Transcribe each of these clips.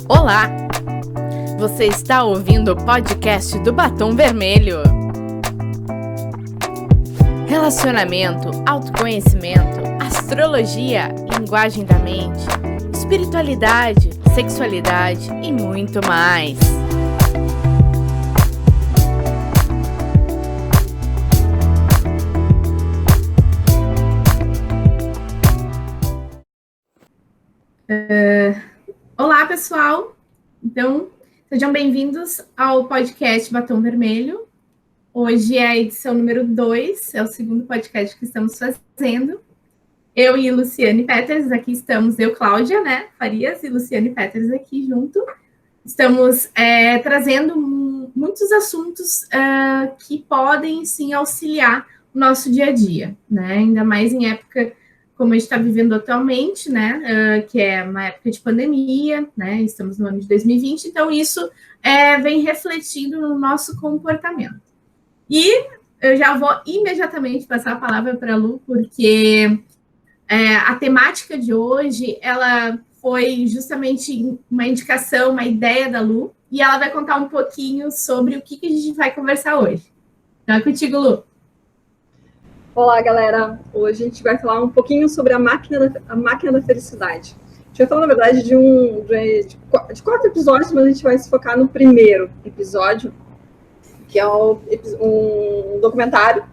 Olá! Você está ouvindo o podcast do Batom Vermelho. Relacionamento, autoconhecimento, astrologia, linguagem da mente, espiritualidade, sexualidade e muito mais. Olá, pessoal! Então, sejam bem-vindos ao podcast Batom Vermelho. Hoje é a edição número 2, é o segundo podcast que estamos fazendo. Eu e Luciane Peters, aqui estamos, eu, Cláudia, Farias, e Luciane Peters aqui junto. Estamos trazendo muitos assuntos que podem, sim, auxiliar o nosso dia a dia, ainda mais em época como a gente está vivendo atualmente, que é uma época de pandemia, estamos no ano de 2020, então isso vem refletindo no nosso comportamento. E eu já vou imediatamente passar a palavra para a Lu, porque a temática de hoje, ela foi justamente uma indicação, uma ideia da Lu, e ela vai contar um pouquinho sobre o que a gente vai conversar hoje. Então é contigo, Lu. Olá, galera! Hoje a gente vai falar um pouquinho sobre a máquina da felicidade. A gente vai falar, na verdade, de 4 episódios, mas a gente vai se focar no primeiro episódio, que é um documentário,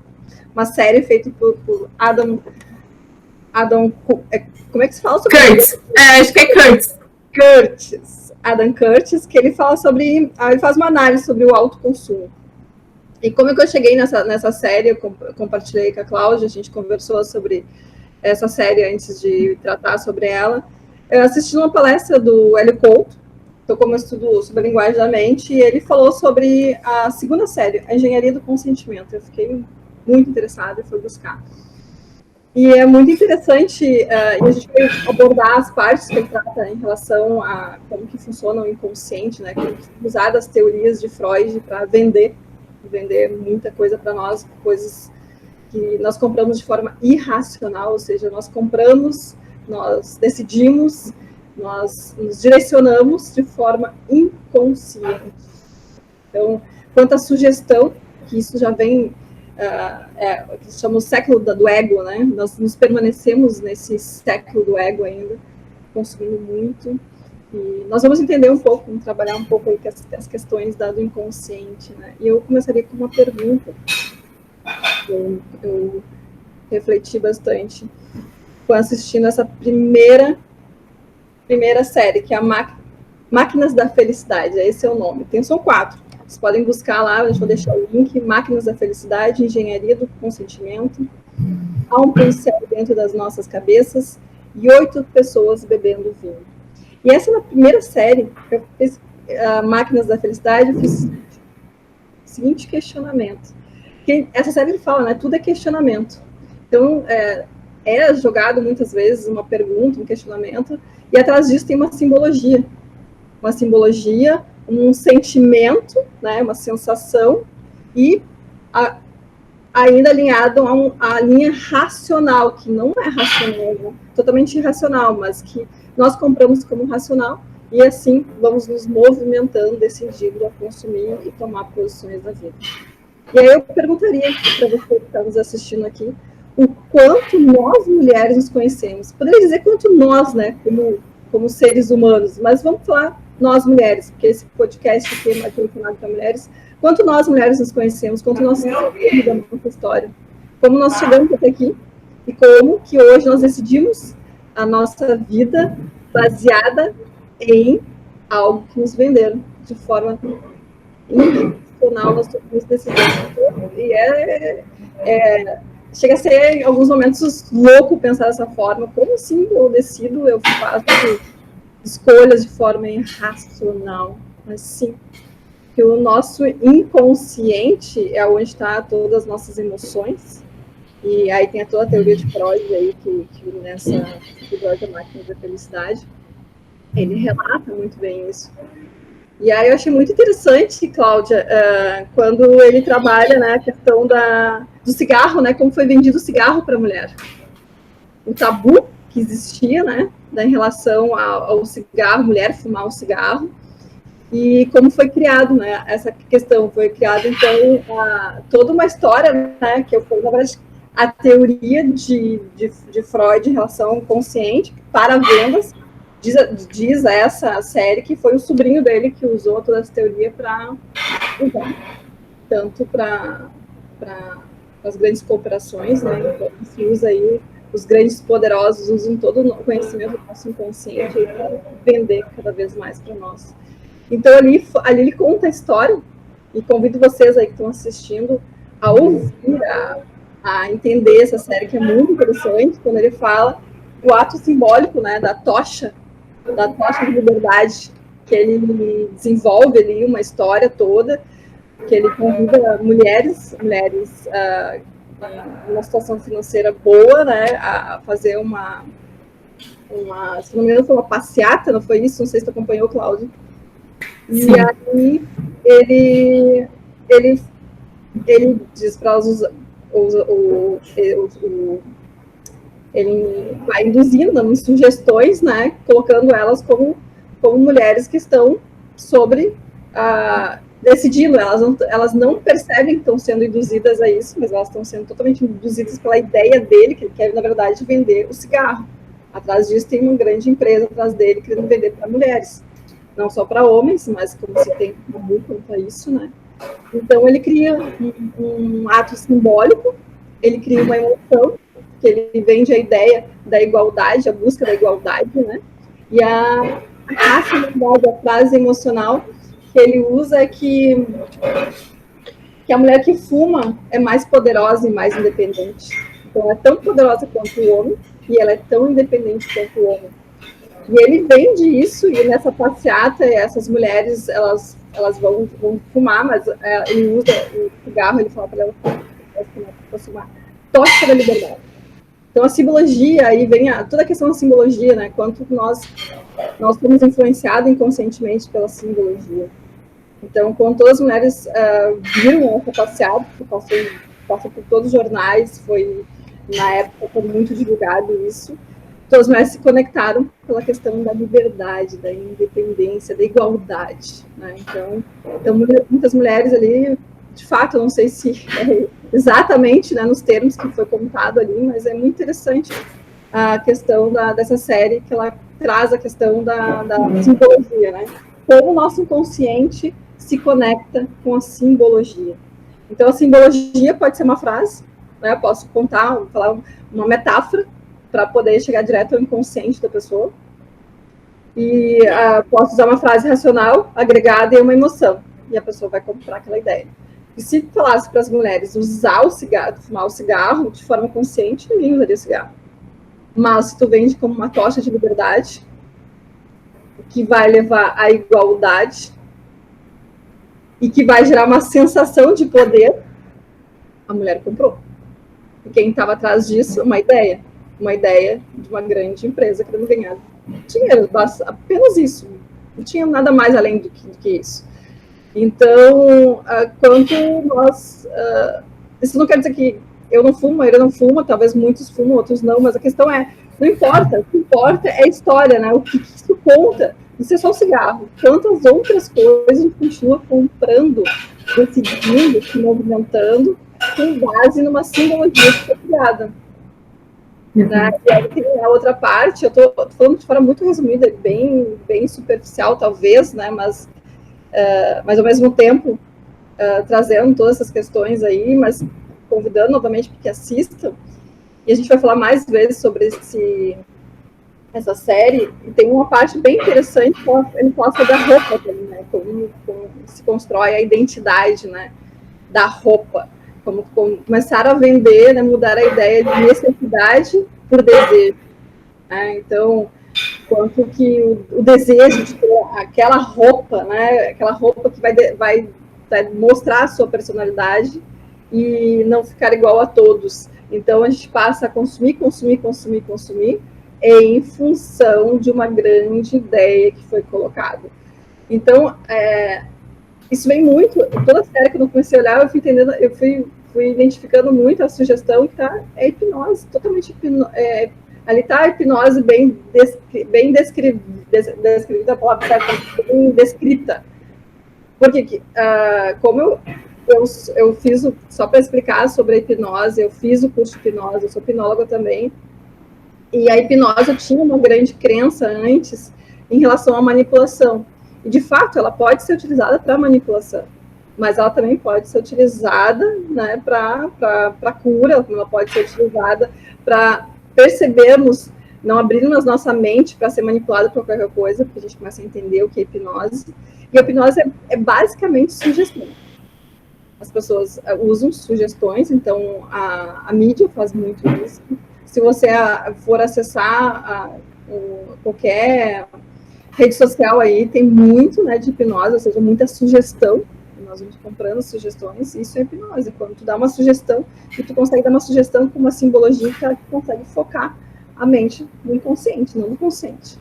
uma série feita por Adam, como é que se fala sobre Curtis. Acho que é Curtis. Adam Curtis, que ele fala sobre, ele faz uma análise sobre o autoconsumo. E como é que eu cheguei nessa série, eu compartilhei com a Cláudia, a gente conversou sobre essa série antes de tratar sobre ela. Eu assisti uma palestra do Hélio Couto, então como eu estudo sobre a linguagem da mente, e ele falou sobre a segunda série, a engenharia do consentimento. Eu fiquei muito interessada e fui buscar. E é muito interessante, e a gente vai abordar as partes que ele trata em relação a como que funciona o inconsciente, como usar as teorias de Freud para vender muita coisa para nós, coisas que nós compramos de forma irracional, ou seja, nós compramos, nós decidimos, nós nos direcionamos de forma inconsciente. Então, quanto à sugestão, que isso já vem, que se chama o século do ego, nós nos permanecemos nesse século do ego ainda, consumindo muito. E nós vamos entender um pouco, vamos trabalhar um pouco aí com as questões do inconsciente, E eu começaria com uma pergunta. Eu refleti bastante quando assistindo essa primeira série, que é a Máquinas da Felicidade, esse é o nome. São 4. Vocês podem buscar lá, eu vou deixar o link, Máquinas da Felicidade, Engenharia do Consentimento, há um policial dentro das nossas cabeças e 8 pessoas bebendo vinho. E essa na primeira série, eu fiz Máquinas da Felicidade, eu fiz o seguinte questionamento. Porque essa série ele fala, tudo é questionamento. Então, é jogado muitas vezes uma pergunta, um questionamento, e atrás disso tem uma simbologia. Uma simbologia, um sentimento, uma sensação, e ainda alinhado a linha racional, que não é racional, totalmente irracional, mas que nós compramos como racional, e assim vamos nos movimentando, decidindo a consumir e tomar posições na vida. E aí eu perguntaria para você que está nos assistindo aqui, o quanto nós mulheres nos conhecemos. Poderia dizer quanto nós, como seres humanos, mas vamos falar nós mulheres, porque esse podcast aqui é direcionado para mulheres. Quanto nós mulheres nos conhecemos, quanto nós sabemos da nossa história, como nós chegamos até aqui, e como que hoje nós decidimos a nossa vida baseada em algo que nos venderam de forma intencional, nós tomamos decisões. E chega a ser, em alguns momentos, louco pensar dessa forma. Como assim eu decido, eu faço escolhas de forma irracional? Mas sim, que o nosso inconsciente é onde está todas as nossas emoções. E aí tem toda a teoria de Freud aí, que nessa episódio da Máquina da Felicidade, ele relata muito bem isso. E aí eu achei muito interessante, Cláudia, quando ele trabalha a questão do cigarro, como foi vendido o cigarro para a mulher. O tabu que existia, né, em relação ao cigarro, mulher fumar um cigarro, e como foi criado, né, essa questão. Foi criada, então, toda uma história, né, que foi, na verdade, a teoria de Freud em relação ao consciente para vendas. Diz essa série que foi o sobrinho dele que usou toda essa teoria para usar, tanto para as grandes corporações, né, então se usa aí, os grandes poderosos usam todo o conhecimento do nosso inconsciente para vender cada vez mais para nós. Então, ali ele conta a história, e convido vocês aí que estão assistindo a ouvir, a entender essa série, que é muito interessante, quando ele fala o ato simbólico, né, da tocha de liberdade, que ele desenvolve ali uma história toda, que ele convida mulheres numa situação financeira boa, né, a fazer uma, se não me engano, foi uma passeata, não foi isso? Não sei se tu acompanhou, Cláudio. Sim. E aí ele diz para elas ele vai induzindo, dando sugestões, né, colocando elas como mulheres que estão decidindo. Elas não percebem que estão sendo induzidas a isso, mas elas estão sendo totalmente induzidas pela ideia dele, que ele quer, na verdade, vender o cigarro. Atrás disso tem uma grande empresa atrás dele querendo vender para mulheres. Não só para homens, mas como se tem comum quanto a isso, né? Então, ele cria um ato simbólico, ele cria uma emoção, que ele vende a ideia da igualdade, a busca da igualdade, né? E a racionalidade, a frase emocional que ele usa é que a mulher que fuma é mais poderosa e mais independente. Então, ela é tão poderosa quanto o homem, e ela é tão independente quanto o homem. E ele vende isso, e nessa passeata, essas mulheres, elas vão fumar, mas ele usa o cigarro, ele fala para elas fumar tocha da liberdade. Então, a simbologia, aí vem toda a questão da simbologia, né? Quanto nós somos influenciados inconscientemente pela simbologia. Então, quando todas as mulheres viram essa passeata, que passou por todos os jornais, na época foi muito divulgado isso, todas as mulheres se conectaram pela questão da liberdade, da independência, da igualdade, né? Então muitas mulheres ali, de fato, eu não sei se é exatamente, né, nos termos que foi contado ali, mas é muito interessante a questão dessa série, que ela traz a questão da simbologia, né? Como o nosso inconsciente se conecta com a simbologia. Então, a simbologia pode ser uma frase, né? Eu posso falar uma metáfora, para poder chegar direto ao inconsciente da pessoa. E posso usar uma frase racional, agregada em uma emoção. E a pessoa vai comprar aquela ideia. E se falasse para as mulheres fumar o cigarro de forma consciente, ninguém usaria o cigarro. Mas se tu vende como uma tocha de liberdade, que vai levar à igualdade, e que vai gerar uma sensação de poder, a mulher comprou. E quem estava atrás disso, uma ideia de uma grande empresa querendo ganhar dinheiro, apenas isso, não tinha nada mais além do que isso. Então, quanto nós, isso não quer dizer que eu não fumo, ele não fuma, talvez muitos fumam, outros não, mas a questão não importa, o que importa é a história, né? O que isso conta. Isso é só um cigarro. Quantas outras coisas a gente continua comprando, decidindo, se movimentando, com base numa simbologia que foi criada. Né? E aí tem a outra parte, eu estou falando de forma muito resumida, bem superficial, talvez, né? Mas ao mesmo tempo trazendo todas essas questões aí, mas convidando novamente para que assistam. E a gente vai falar mais vezes sobre essa série. E tem uma parte bem interessante, que ele fala sobre a roupa também, né? Como se constrói a identidade, né, da roupa. Como começar a vender, né, mudar a ideia de necessidade por desejo. Né? Então, quanto que o desejo de ter aquela roupa, né, aquela roupa que vai mostrar a sua personalidade e não ficar igual a todos. Então, a gente passa a consumir em função de uma grande ideia que foi colocada. Então, isso vem muito, toda a série que eu não comecei a olhar, eu fui entendendo, fui identificando muito a sugestão que é hipnose, totalmente Ali está a hipnose bem descrita, a palavra certa, bem descrita. Porque, como eu fiz, só para explicar sobre a hipnose, eu fiz o curso de hipnose, eu sou hipnóloga também, e a hipnose eu tinha uma grande crença antes em relação à manipulação. E, de fato, ela pode ser utilizada para manipulação, mas ela também pode ser utilizada, né, para cura, ela pode ser utilizada para percebermos, não abrirmos nossa mente para ser manipulada por qualquer coisa, porque a gente começa a entender o que é hipnose. E a hipnose é basicamente sugestão. As pessoas usam sugestões, então a mídia faz muito isso. Se você for acessar qualquer rede social aí, tem muito, né, de hipnose, ou seja, muita sugestão. Nós vamos comprando sugestões, isso é hipnose. Quando tu dá uma sugestão, e tu consegue dar uma sugestão com uma simbologia que ela consegue focar a mente no inconsciente, não no consciente.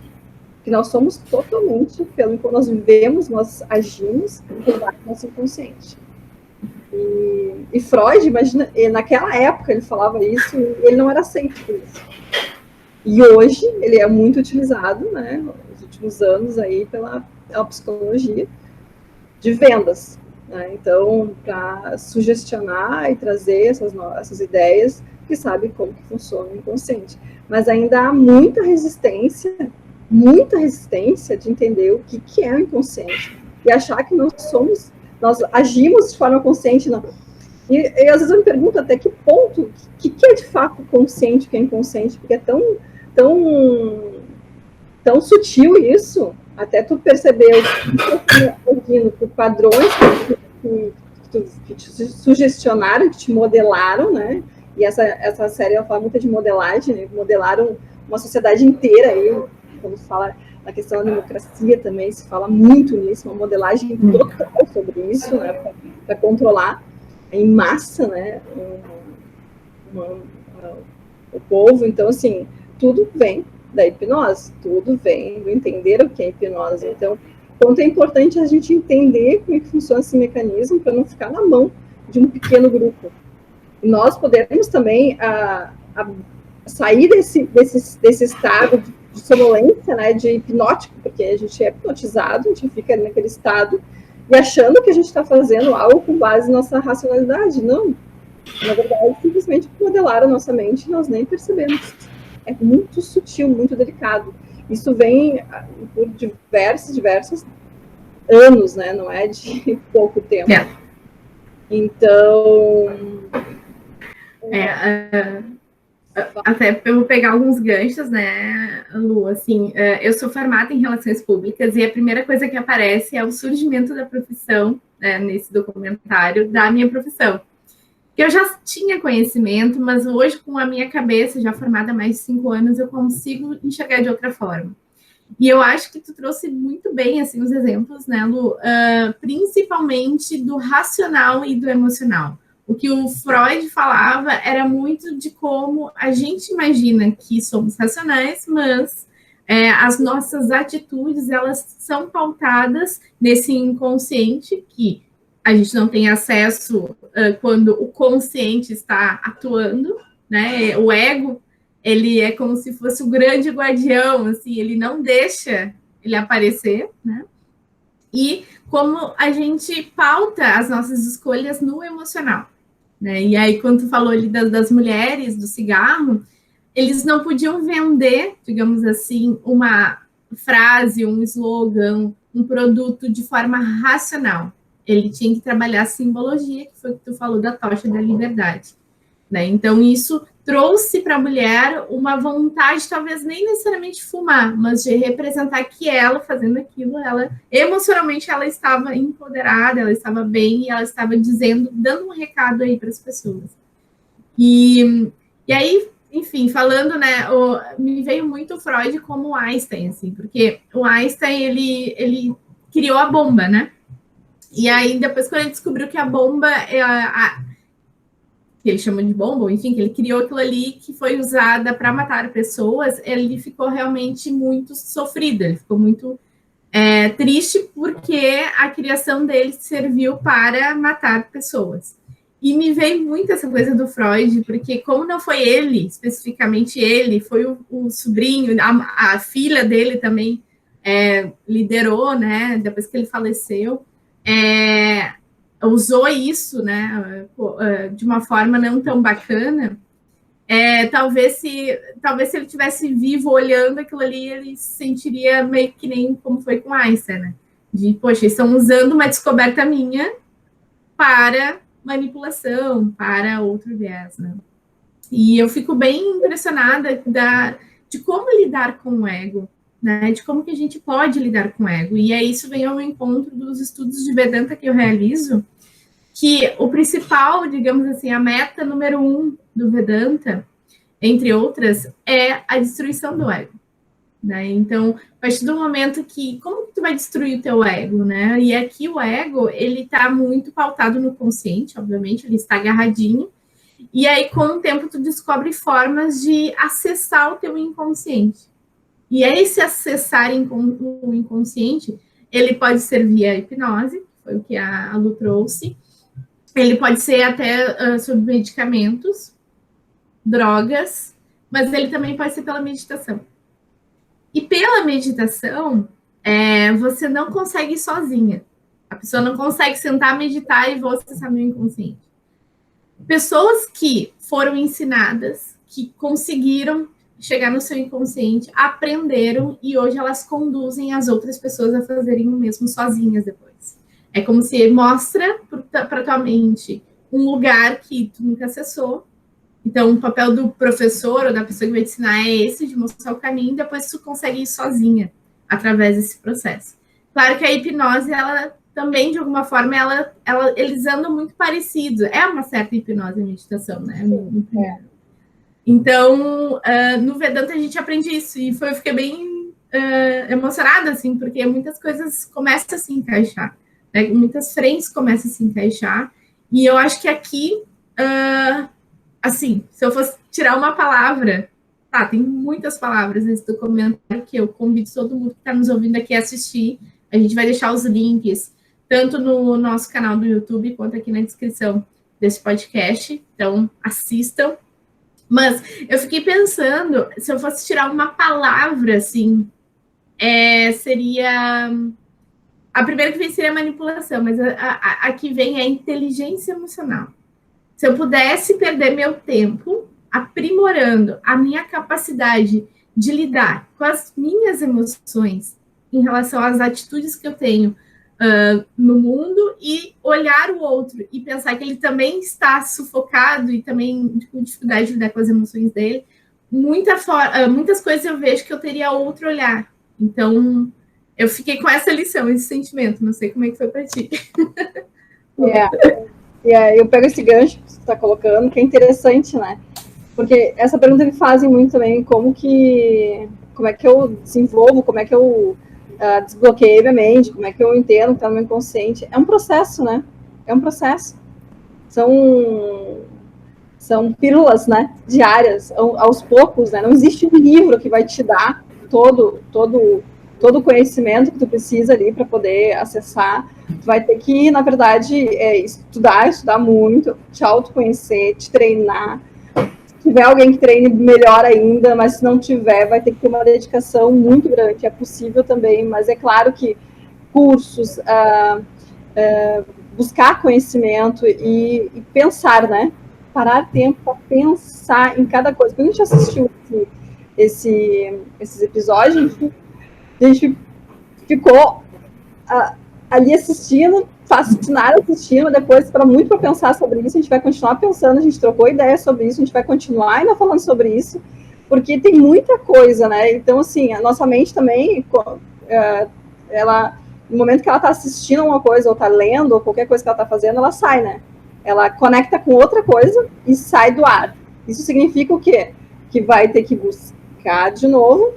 Que nós somos totalmente, pelo que nós vivemos, nós agimos pelo nosso inconsciente. E Freud, imagina, naquela época ele falava isso, e ele não era aceito por isso. E hoje ele é muito utilizado, né, nos últimos anos aí pela psicologia de vendas, né? Então, para sugestionar e trazer essas ideias que sabem como que funciona o inconsciente. Mas ainda há muita resistência de entender o que é o inconsciente e achar que nós agimos de forma consciente, não. E às vezes eu me pergunto até que ponto, o que é de fato consciente, o que é inconsciente, porque é tão sutil isso, até tu perceber ouvindo por padrões que te sugestionaram, que te modelaram, né? E essa série ela fala muito de modelagem, né? Modelaram uma sociedade inteira aí, quando se fala na questão da democracia também, se fala muito nisso, uma modelagem total sobre isso, né? Para controlar em massa, né? O povo. Então, assim, tudo vem da hipnose, tudo vem do entender o que é hipnose. Então, quanto é importante a gente entender como é que funciona esse mecanismo para não ficar na mão de um pequeno grupo. E nós podemos também sair desse estado de sonolência, né, de hipnótico, porque a gente é hipnotizado, a gente fica naquele estado e achando que a gente está fazendo algo com base na nossa racionalidade. Não. Na verdade, simplesmente modelaram a nossa mente e nós nem percebemos. É muito sutil, muito delicado. Isso vem por diversos anos, né? Não é de pouco tempo. É. Então... Até eu vou pegar alguns ganchos, né, Lu? Assim, eu sou formada em Relações Públicas e a primeira coisa que aparece é o surgimento da profissão, né, nesse documentário, da minha profissão. Eu já tinha conhecimento, mas hoje, com a minha cabeça já formada há mais de 5 anos, eu consigo enxergar de outra forma. E eu acho que tu trouxe muito bem, assim, os exemplos, né, Lu? Principalmente do racional e do emocional. O que o Freud falava era muito de como a gente imagina que somos racionais, mas as nossas atitudes, elas são pautadas nesse inconsciente que a gente não tem acesso quando o consciente está atuando, né? O ego, ele é como se fosse o grande guardião, assim, ele não deixa ele aparecer, né? E como a gente pauta as nossas escolhas no emocional, né? E aí, quando tu falou ali das mulheres, do cigarro, eles não podiam vender, digamos assim, uma frase, um slogan, um produto de forma racional. Ele tinha que trabalhar a simbologia, que foi o que tu falou da tocha da liberdade, né? Então, isso trouxe para a mulher uma vontade, talvez nem necessariamente fumar, mas de representar que ela, fazendo aquilo, ela emocionalmente ela estava empoderada, ela estava bem e ela estava dando um recado aí para as pessoas. E aí, enfim, falando, né, me veio muito o Freud como o Einstein, assim, porque o Einstein, ele criou a bomba, né? E aí, depois, quando ele descobriu que a bomba que ele chama de bomba, enfim, que ele criou aquilo ali que foi usada para matar pessoas, ele ficou realmente muito sofrido, ele ficou muito triste porque a criação dele serviu para matar pessoas. E me veio muito essa coisa do Freud, porque como não foi ele, especificamente ele, foi o sobrinho, a filha dele também liderou, né, depois que ele faleceu, usou isso, né, de uma forma não tão bacana. Talvez se ele tivesse vivo olhando aquilo ali, ele se sentiria meio que nem como foi com Einstein, né? De, poxa, estão usando uma descoberta minha para manipulação, para outro viés, né? E eu fico bem impressionada de como lidar com o ego, né? De como que a gente pode lidar com o ego. E aí isso vem ao encontro dos estudos de Vedanta que eu realizo, que o principal, digamos assim, a meta número 1 do Vedanta, entre outras, é a destruição do ego, né? Então, a partir do momento que, como que tu vai destruir o teu ego, né? E aqui o ego, ele está muito pautado no consciente, obviamente, ele está agarradinho, e aí com o tempo tu descobre formas de acessar o teu inconsciente. E aí esse acessar o inconsciente, ele pode ser via hipnose, foi o que a Lu trouxe, ele pode ser até sobre medicamentos, drogas, mas ele também pode ser pela meditação. E pela meditação, você não consegue ir sozinha. A pessoa não consegue sentar, meditar e vou acessar meu inconsciente. Pessoas que foram ensinadas, que conseguiram chegar no seu inconsciente, aprenderam e hoje elas conduzem as outras pessoas a fazerem o mesmo sozinhas depois. É como se mostra para tua mente um lugar que tu nunca acessou. Então, o papel do professor ou da pessoa que vai te ensinar é esse, de mostrar o caminho, depois tu consegue ir sozinha através desse processo. Claro que a hipnose, ela também, de alguma forma, eles andam muito parecidos. É uma certa hipnose e meditação, né? Então, no Vedanta a gente aprende isso. E eu fiquei bem emocionada, assim, porque muitas coisas começam a se encaixar. Né? Muitas frentes começam a se encaixar. E eu acho que aqui, assim, se eu fosse tirar uma palavra, tem muitas palavras nesse documentário que eu convido todo mundo que está nos ouvindo aqui a assistir. A gente vai deixar os links, tanto no nosso canal do YouTube, quanto aqui na descrição desse podcast. Então, assistam. Mas eu fiquei pensando, se eu fosse tirar uma palavra, assim, seria... A primeira que vem seria a manipulação, mas a que vem é a inteligência emocional. Se eu pudesse perder meu tempo aprimorando a minha capacidade de lidar com as minhas emoções em relação às atitudes que eu tenho no mundo e olhar o outro e pensar que ele também está sufocado e também com dificuldade de lidar com as emoções dele, muitas coisas eu vejo que eu teria outro olhar. Então, eu fiquei com essa lição, esse sentimento. Não sei como é que foi para ti. Eu pego esse gancho que você está colocando, que é interessante, né? Porque essa pergunta me fazem muito também, como é que eu desenvolvo, como é que eu desbloqueio minha mente, como é que eu entendo que está no meu inconsciente. É um processo, né? É um processo. São pílulas, né? Diárias, aos poucos, né? Não existe um livro que vai te dar todo o conhecimento que tu precisa ali para poder acessar. Tu vai ter que, na verdade, estudar muito, te autoconhecer, te treinar. Se tiver alguém que treine melhor ainda, mas se não tiver, vai ter que ter uma dedicação muito grande. É possível também, mas é claro que cursos, buscar conhecimento e pensar, né? Parar tempo para pensar em cada coisa. Quando a gente assistiu esses episódios, a gente ficou ali assistindo, fascinado assistindo, depois para pensar sobre isso, a gente vai continuar pensando, a gente trocou ideias sobre isso, a gente vai continuar ainda falando sobre isso, porque tem muita coisa, né? Então, assim, a nossa mente também, no momento que ela está assistindo uma coisa, ou está lendo, ou qualquer coisa que ela está fazendo, ela sai, né? Ela conecta com outra coisa e sai do ar. Isso significa o quê? Que vai ter que buscar de novo,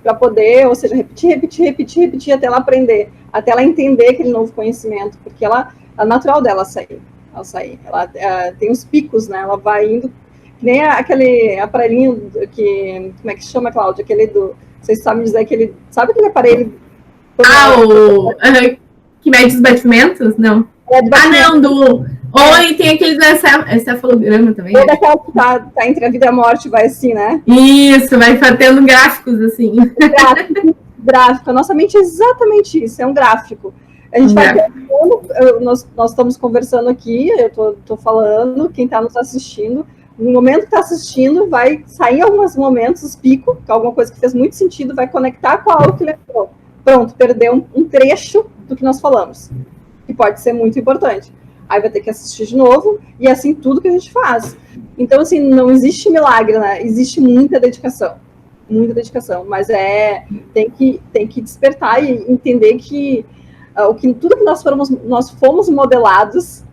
para poder, ou seja, repetir até ela aprender, até ela entender aquele novo conhecimento, porque é natural dela sair. Ela tem os picos, né? Ela vai indo, que nem aquele aparelhinho como é que chama, Cláudia? Vocês sabem dizer sabe aquele aparelho? Que mede os batimentos? Não. Ou tem aquele encefalograma também. Ou daquela que tá entre a vida e a morte, vai assim, né? Isso, vai tendo gráficos assim. Gráfico. A nossa mente é exatamente isso, é um gráfico. A gente vai pensando, nós estamos conversando aqui, eu tô falando, quem está nos assistindo, no momento que está assistindo, vai sair em alguns momentos os picos, alguma coisa que fez muito sentido, vai conectar com algo que lembrou. Pronto, perdeu um trecho do que nós falamos, que pode ser muito importante. Aí vai ter que assistir de novo, e assim tudo que a gente faz. Então, assim, não existe milagre, né? Existe muita dedicação, mas tem que despertar e entender que tudo que nós fomos modelados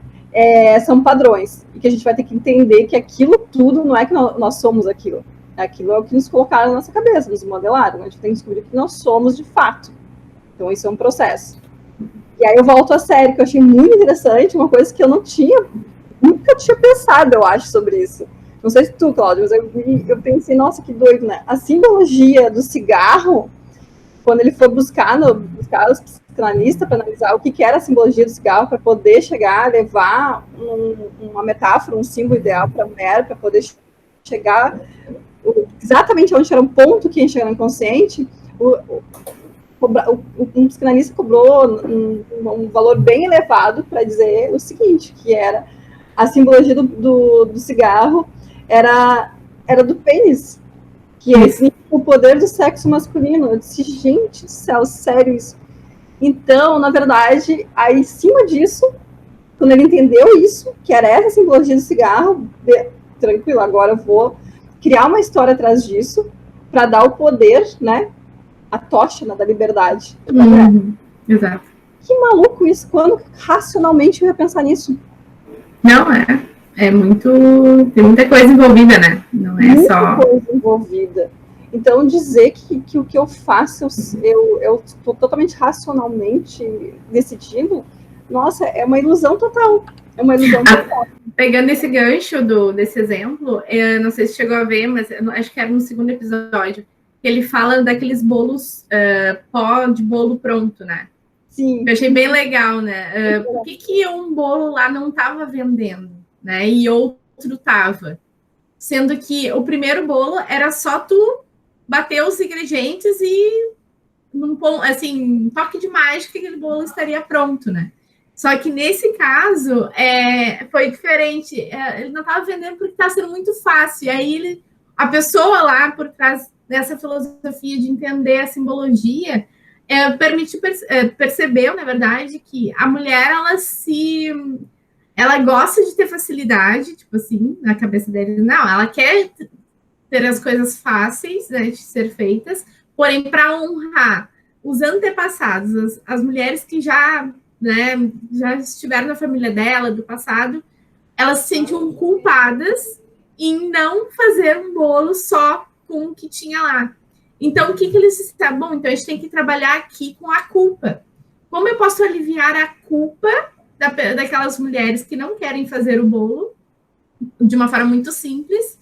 são padrões, e que a gente vai ter que entender que aquilo tudo não é que nós somos aquilo é o que nos colocaram na nossa cabeça, nos modelaram. A gente tem que descobrir que nós somos de fato. Então isso é um processo. E aí eu volto à série, que eu achei muito interessante, uma coisa que eu nunca tinha pensado, eu acho, sobre isso. Não sei se tu, Cláudio, mas eu pensei, nossa, que doido, né? A simbologia do cigarro, quando ele foi buscar os psicanalistas para analisar o que era a simbologia do cigarro, para poder chegar, levar uma metáfora, um símbolo ideal para a mulher, para poder chegar exatamente onde era um ponto que ia chegar no inconsciente, um psicanalista cobrou um valor bem elevado para dizer o seguinte, que era a simbologia do cigarro era do pênis, que é o poder do sexo masculino. Eu disse, gente do céu, sério isso? Então, na verdade, aí em cima disso, quando ele entendeu isso, que era essa simbologia do cigarro, tranquilo, agora eu vou criar uma história atrás disso, para dar o poder, né, a tocha, né, da liberdade. Exato. Que maluco isso, quando racionalmente eu ia pensar nisso? Não, tem muita coisa envolvida, né? Não é muita só... coisa envolvida. Então, dizer que o que eu faço, eu estou totalmente racionalmente decidindo, nossa, é uma ilusão total. É uma ilusão total. Pegando esse gancho desse exemplo, eu não sei se chegou a ver, mas acho que era no segundo episódio, que ele fala daqueles bolos pó de bolo pronto, né? Sim. Eu achei bem legal, né? Por que um bolo lá não estava vendendo, né? E outro estava? Sendo que o primeiro bolo era só tu bater os ingredientes e assim, um toque de mágica, aquele bolo estaria pronto, né? Só que nesse caso foi diferente. Ele não estava vendendo porque estava sendo muito fácil. E aí a pessoa lá por trás dessa filosofia de entender a simbologia percebeu, na verdade, que a mulher ela gosta de ter facilidade, tipo assim, na cabeça dele. Não, ela quer ter as coisas fáceis, né, de ser feitas, porém, para honrar os antepassados, as mulheres que já estiveram na família dela, do passado, elas se sentiam culpadas em não fazer um bolo só com o que tinha lá. Então, o que eles disseram? Bom, então a gente tem que trabalhar aqui com a culpa. Como eu posso aliviar a culpa daquelas mulheres que não querem fazer o bolo de uma forma muito simples,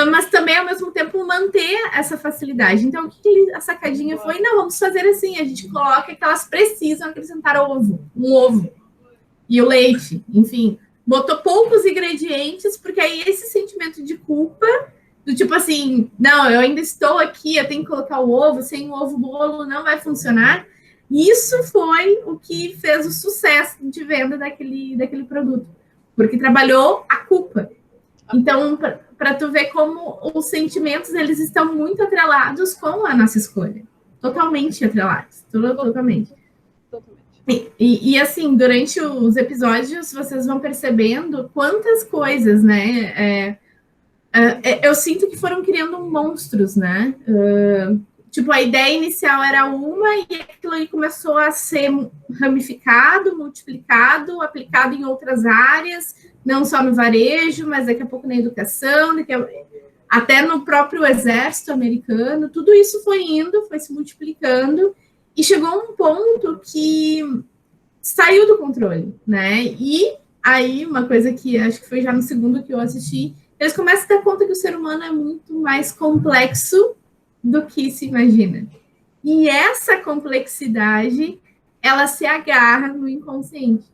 mas também, ao mesmo tempo, manter essa facilidade. Então, a sacadinha foi, não, vamos fazer assim, a gente coloca que elas precisam acrescentar um ovo e o leite, enfim. Botou poucos ingredientes, porque aí esse sentimento de culpa, do tipo assim, não, eu ainda estou aqui, eu tenho que colocar o ovo, sem o ovo o bolo não vai funcionar. Isso foi o que fez o sucesso de venda daquele produto, porque trabalhou a culpa. Então, para tu ver como os sentimentos, eles estão muito atrelados com a nossa escolha. Totalmente atrelados. Totalmente. E assim, durante os episódios, vocês vão percebendo quantas coisas, né? Eu sinto que foram criando monstros, né? Tipo, a ideia inicial era uma e aquilo aí começou a ser ramificado, multiplicado, aplicado em outras áreas, não só no varejo, mas daqui a pouco na educação, até no próprio exército americano. Tudo isso foi indo, foi se multiplicando e chegou a um ponto que saiu do controle, né? E aí, uma coisa que acho que foi já no segundo que eu assisti, eles começam a dar conta que o ser humano é muito mais complexo do que se imagina. E essa complexidade, ela se agarra no inconsciente.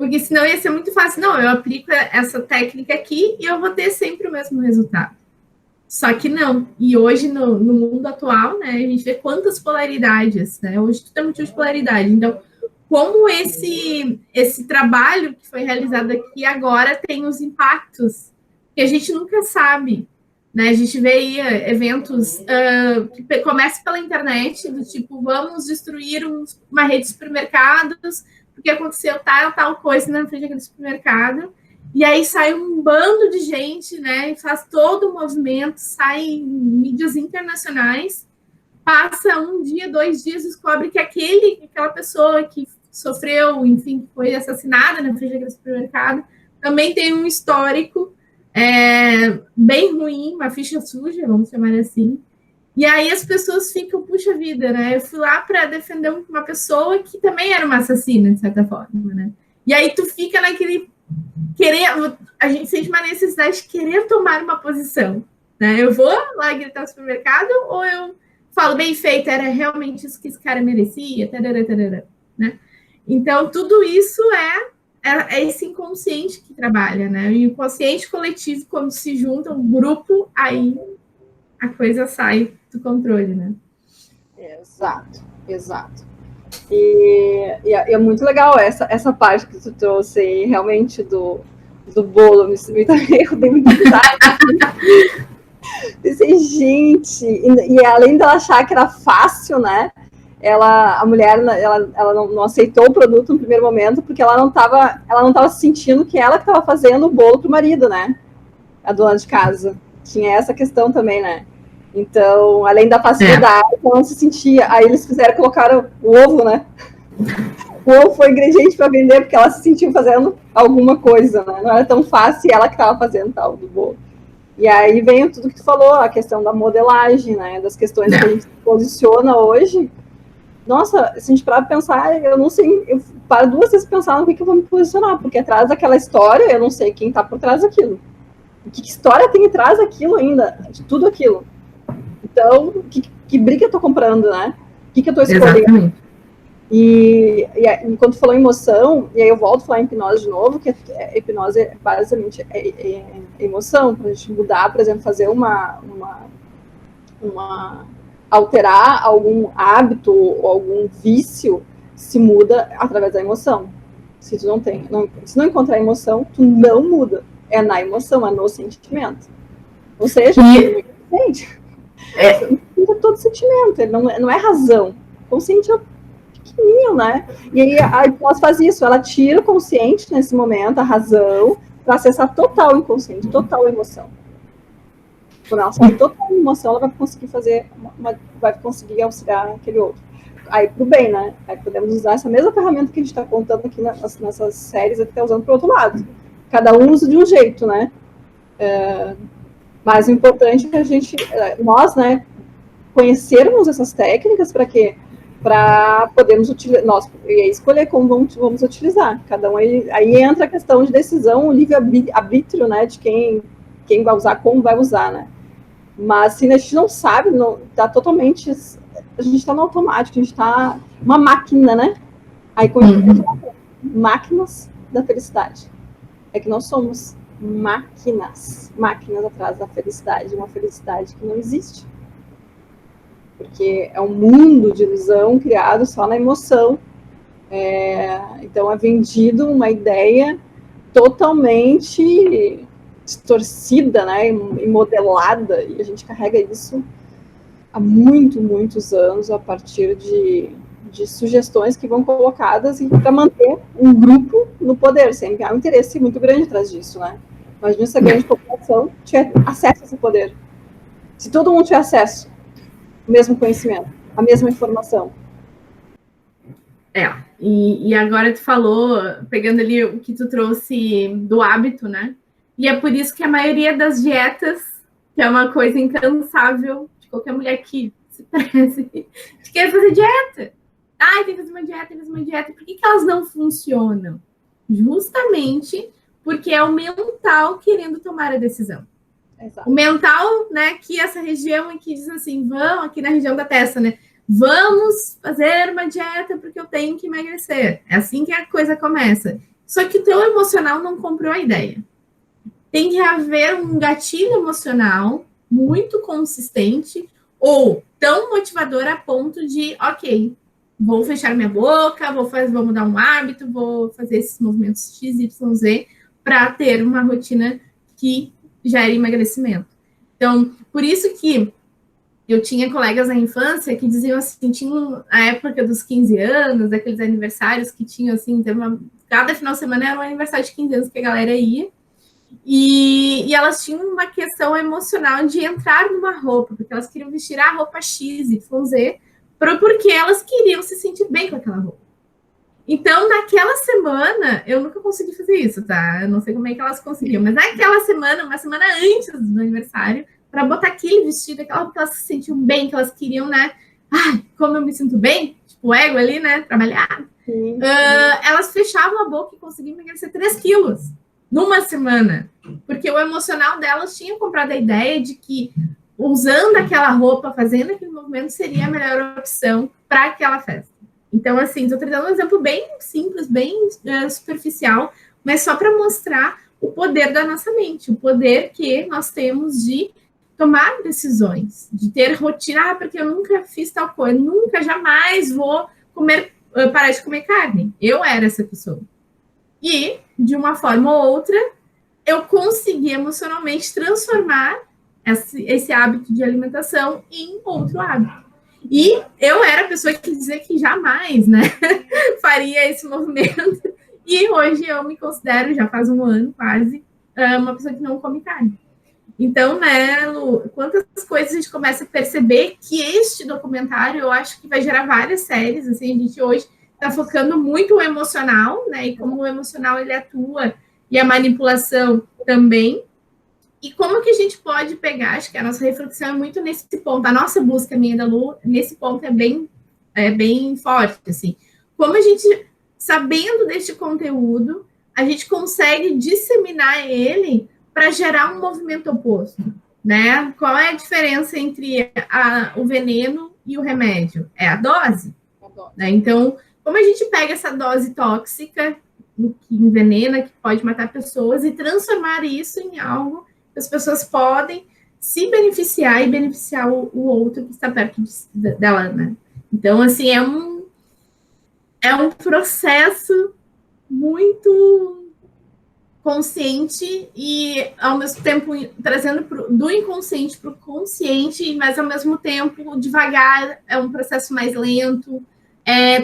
Porque senão ia ser muito fácil. Não, eu aplico essa técnica aqui e eu vou ter sempre o mesmo resultado. Só que não. E hoje, no mundo atual, né, a gente vê quantas polaridades, né? Hoje tudo é motivo de polaridade. Então, como esse trabalho que foi realizado aqui agora tem os impactos que a gente nunca sabe, né? A gente vê aí eventos que começam pela internet, do tipo, vamos destruir uma rede de supermercados, porque aconteceu tal coisa na frente daquele supermercado. E aí sai um bando de gente, né? E faz todo o movimento, sai em mídias internacionais, passa 1 dia, 2 dias, descobre que aquela pessoa que sofreu, enfim, foi assassinada na frente daquele supermercado, também tem um histórico bem ruim, uma ficha suja, vamos chamar assim. E aí as pessoas ficam, puxa vida, né? Eu fui lá para defender uma pessoa que também era uma assassina, de certa forma, né? E aí tu fica naquele a gente sente uma necessidade de querer tomar uma posição, né? Eu vou lá gritar no supermercado ou eu falo, bem feito, era realmente isso que esse cara merecia, tarará, tarará, né? Então, tudo isso é esse inconsciente que trabalha, né? E o consciente coletivo, quando se junta um grupo, aí a coisa sai do controle, né? Exato. E é muito legal essa parte que tu trouxe aí, realmente do bolo. Eu dei muito Pensei, gente, e além dela achar que era fácil, né? A mulher, ela não aceitou o produto no primeiro momento porque ela não estava sentindo que ela que estava fazendo o bolo pro marido, né? A dona de casa. Tinha essa questão também, né? Então, além da facilidade, ela não se sentia. Aí eles colocaram o ovo, né? O ovo foi ingrediente para vender porque ela se sentiu fazendo alguma coisa, né? Não era tão fácil e ela que estava fazendo tal do bolo. E aí vem tudo que tu falou, a questão da modelagem, né? Das questões que a gente se posiciona hoje. Nossa, se a gente parar pra pensar, eu não sei, eu paro 2 vezes pensar no que eu vou me posicionar, porque atrás daquela história, eu não sei quem tá por trás daquilo. Que história tem atrás daquilo ainda, de tudo aquilo. Então, que briga eu tô comprando, né? O que eu tô escolhendo? Exatamente. E quando tu falou em emoção, e aí eu volto a falar em hipnose de novo, que a hipnose basicamente é emoção, pra gente mudar, por exemplo, fazer alterar algum hábito ou algum vício, se muda através da emoção. Se tu se não encontrar emoção, tu não muda. É na emoção, é no sentimento. Ou seja, gente, é todo sentimento, ele não é razão. Consciente é pequenininho, né? E aí a hipnose faz isso, ela tira o consciente nesse momento, a razão, para acessar total o inconsciente, total a emoção. Quando ela sabe total a emoção, ela vai conseguir vai conseguir auxiliar aquele outro. Aí pro bem, né? Aí podemos usar essa mesma ferramenta que a gente está contando aqui nessas séries, aqui tá usando pro outro lado. Cada um usa de um jeito, né? Mas o importante é nós, né, conhecermos essas técnicas para quê? Para podermos escolher como vamos utilizar. Cada um aí entra a questão de decisão, o livre-arbítrio, né, de quem vai usar, como vai usar, né? Mas se a gente não sabe, tá totalmente, a gente está no automático, a gente está uma máquina, né? Aí máquinas da felicidade. É que nós somos máquinas atrás da felicidade, uma felicidade que não existe. Porque é um mundo de ilusão criado só na emoção. Então é vendido uma ideia totalmente distorcida, né, e modelada, e a gente carrega isso há muitos anos a partir de sugestões que vão colocadas para manter um grupo no poder, sempre há um interesse muito grande atrás disso, né? Imagina se a grande população tiver acesso a esse poder. Se todo mundo tiver acesso ao mesmo conhecimento, à mesma informação. E agora tu falou, pegando ali o que tu trouxe do hábito, né? E é por isso que a maioria das dietas, que é uma coisa incansável de qualquer mulher que se preze, quer fazer dieta. Tem que fazer uma dieta. Por que elas não funcionam? Justamente porque é o mental querendo tomar a decisão. Exato. O mental, né, que essa região aqui diz assim, vamos aqui na região da testa, né? Vamos fazer uma dieta porque eu tenho que emagrecer. É assim que a coisa começa. só que o teu emocional não comprou a ideia. Tem que haver um gatilho emocional muito consistente ou tão motivador a ponto de, ok, vou fechar minha boca, vou mudar um hábito, vou fazer esses movimentos X, Y, Z para ter uma rotina que gere emagrecimento. Então, por isso que eu tinha colegas na infância que diziam assim, tinham a época dos 15 anos, daqueles aniversários que tinham assim, cada final de semana era um aniversário de 15 anos que a galera ia, e elas tinham uma questão emocional de entrar numa roupa, porque elas queriam vestir a roupa X, Y, Z, porque elas queriam se sentir bem com aquela roupa. Então, naquela semana, eu nunca consegui fazer isso, tá? Eu não sei como é que elas conseguiam, mas naquela semana, uma semana antes do aniversário, para botar aquele vestido, aquela roupa que elas se sentiam bem, que elas queriam, né? Ai, como eu me sinto bem, tipo, o ego ali, né? Trabalhar. Elas fechavam a boca e conseguiam emagrecer 3 quilos numa semana, porque o emocional delas tinha comprado a ideia de que usando aquela roupa, fazendo aquele movimento, seria a melhor opção para aquela festa. Então, assim, estou trazendo um exemplo bem simples, bem superficial, mas só para mostrar o poder da nossa mente, o poder que nós temos de tomar decisões, de ter rotina, porque eu nunca fiz tal coisa, nunca, jamais vou parar de comer carne. Eu era essa pessoa. E, de uma forma ou outra, eu consegui emocionalmente transformar esse hábito de alimentação em outro hábito. E eu era a pessoa que dizia que jamais, né, faria esse movimento. E hoje eu me considero, já faz um ano quase, uma pessoa que não come carne. Então, né, Lu, quantas coisas a gente começa a perceber que este documentário, eu acho que vai gerar várias séries, assim, a gente hoje está focando muito o emocional, né, e como o emocional ele atua, e a manipulação também, e como que a gente pode pegar, acho que a nossa reflexão é muito nesse ponto, a nossa busca, minha da Lu, nesse ponto é bem forte, assim, como a gente, sabendo deste conteúdo, a gente consegue disseminar ele para gerar um movimento oposto, né? Qual é a diferença entre o veneno e o remédio? É a dose. Né? Então, como a gente pega essa dose tóxica, que envenena, que pode matar pessoas, e transformar isso em algo que as pessoas podem se beneficiar e beneficiar o outro que está perto dela, né? Então, assim, é um processo muito consciente e, ao mesmo tempo, trazendo do inconsciente para o consciente, mas, ao mesmo tempo, devagar, é um processo mais lento,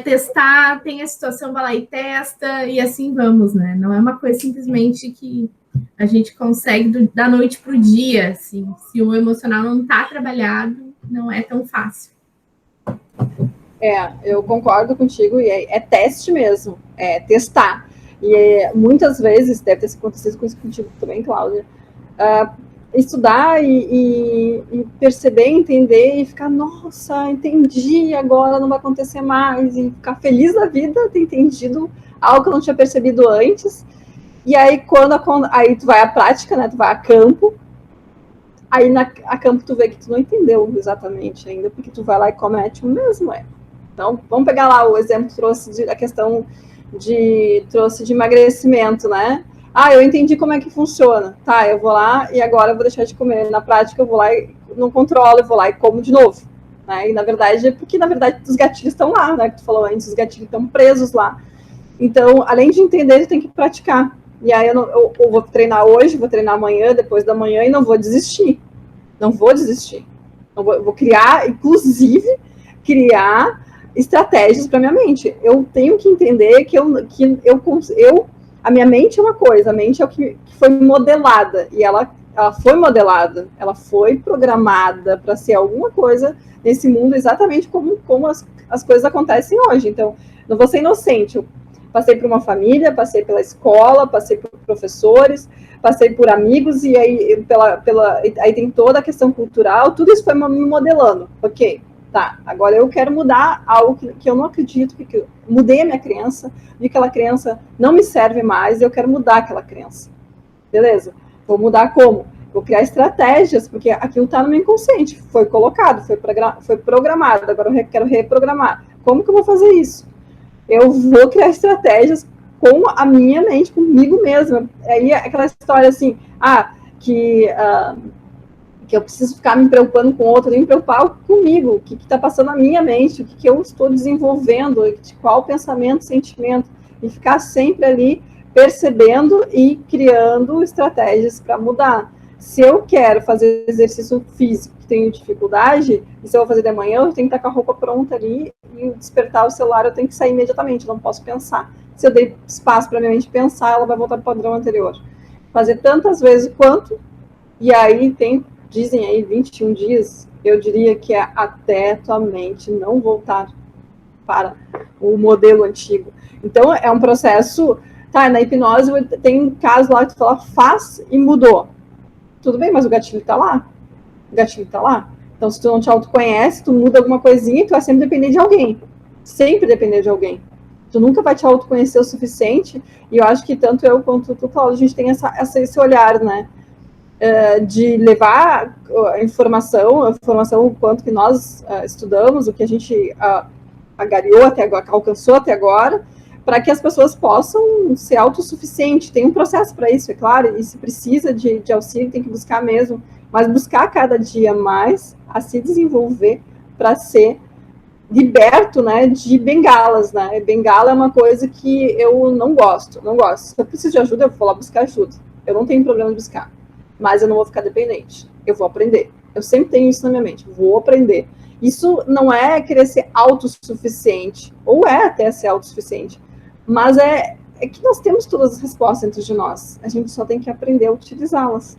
testar, tem a situação, vai lá e testa, e assim vamos, né? Não é uma coisa simplesmente que a gente consegue da noite para o dia, assim, se o emocional não está trabalhado, não é tão fácil. Eu concordo contigo, e é teste mesmo, é testar. E muitas vezes, deve ter acontecido com isso contigo também, Cláudia, estudar e perceber, entender e ficar, nossa, entendi, agora não vai acontecer mais, e ficar feliz da vida, ter entendido algo que eu não tinha percebido antes. E aí, aí tu vai à prática, né, tu vai a campo, aí a campo tu vê que tu não entendeu exatamente ainda, porque tu vai lá e comete o mesmo erro. Então, vamos pegar lá o exemplo que trouxe a questão trouxe de emagrecimento, né? Eu entendi como é que funciona. Tá, eu vou lá e agora eu vou deixar de comer. Na prática, eu vou lá e não controlo, eu vou lá e como de novo. Né? E, na verdade, os gatilhos estão lá, né? Que tu falou antes, os gatilhos estão presos lá. Então, além de entender, tu tem que praticar. E aí, eu vou treinar hoje, vou treinar amanhã, depois da manhã, e não vou desistir. Não vou desistir. Eu vou criar, inclusive, estratégias para minha mente. Eu tenho que entender que a minha mente é uma coisa, a mente é o que foi modelada, e ela foi modelada, ela foi programada para ser alguma coisa nesse mundo, exatamente como as coisas acontecem hoje. Então, não vou ser inocente. Eu passei por uma família, passei pela escola, passei por professores, passei por amigos, e aí, aí tem toda a questão cultural, tudo isso foi me modelando. Ok. Tá, agora eu quero mudar algo que eu não acredito, porque eu mudei a minha crença, vi que aquela crença não me serve mais, e eu quero mudar aquela crença. Beleza? Vou mudar como? Vou criar estratégias, porque aquilo está no meu inconsciente, foi colocado, foi programado, agora eu quero reprogramar. Como que eu vou fazer isso? Eu vou criar estratégias com a minha mente, comigo mesma. Aí aquela história assim, que eu preciso ficar me preocupando com o outro, nem me preocupar comigo, o que está passando na minha mente, o que eu estou desenvolvendo, de qual pensamento, sentimento, e ficar sempre ali percebendo e criando estratégias para mudar. Se eu quero fazer exercício físico, tenho dificuldade, e se eu vou fazer de manhã, eu tenho que estar com a roupa pronta ali, e despertar o celular, eu tenho que sair imediatamente, eu não posso pensar. Se eu dei espaço para minha mente pensar, ela vai voltar para o padrão anterior. Fazer tantas vezes quanto, e aí dizem aí 21 dias, eu diria que é até tua mente não voltar para o modelo antigo. Então, é um processo, na hipnose tem um caso lá que tu fala, faz e mudou. Tudo bem, mas o gatilho tá lá. Então, se tu não te autoconhece, tu muda alguma coisinha e tu vai sempre depender de alguém. Sempre depender de alguém. Tu nunca vai te autoconhecer o suficiente, e eu acho que tanto eu quanto tu, Cláudia, a gente tem esse olhar, né? De levar a informação o quanto que nós estudamos, o que a gente agariou até agora, alcançou até agora, para que as pessoas possam ser autossuficientes. Tem um processo para isso, é claro, e se precisa de auxílio, tem que buscar mesmo, mas buscar cada dia mais a se desenvolver para ser liberto, né, de bengalas, né? Bengala é uma coisa que eu não gosto. Se eu preciso de ajuda, eu vou lá buscar ajuda. Eu não tenho problema de buscar, mas eu não vou ficar dependente. Eu vou aprender. Eu sempre tenho isso na minha mente. Vou aprender. Isso não é querer ser autossuficiente, ou é até ser autossuficiente, mas é que nós temos todas as respostas dentro de nós. A gente só tem que aprender a utilizá-las.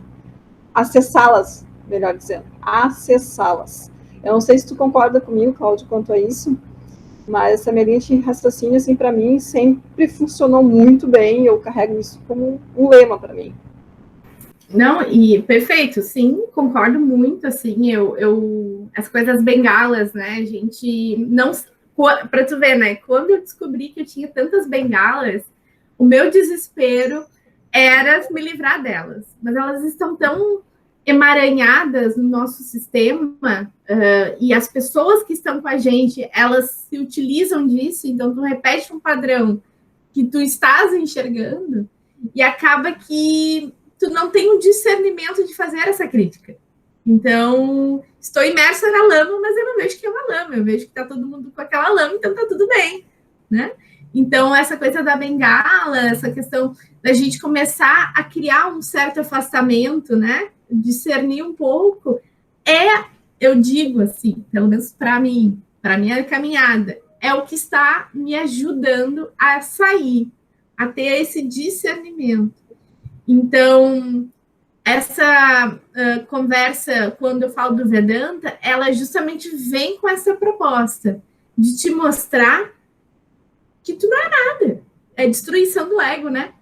Acessá-las, melhor dizendo. Acessá-las. Eu não sei se tu concorda comigo, Cláudio, quanto a isso, mas essa minha linha de raciocínio, assim, para mim, sempre funcionou muito bem. Eu carrego isso como um lema para mim. Não, e perfeito, sim, concordo muito, assim, as coisas bengalas, né, a gente não, para tu ver, né, quando eu descobri que eu tinha tantas bengalas, o meu desespero era me livrar delas, mas elas estão tão emaranhadas no nosso sistema, e as pessoas que estão com a gente, elas se utilizam disso, então tu repete um padrão que tu estás enxergando, e acaba que tu não tem o discernimento de fazer essa crítica. Então, estou imersa na lama, mas eu não vejo que é uma lama, eu vejo que está todo mundo com aquela lama, então está tudo bem, né? Então, essa coisa da bengala, essa questão da gente começar a criar um certo afastamento, né? Discernir um pouco, eu digo assim, pelo menos para mim, para minha caminhada, é o que está me ajudando a sair, a ter esse discernimento. Então, essa conversa, quando eu falo do Vedanta, ela justamente vem com essa proposta de te mostrar que tu não é nada. É destruição do ego, né?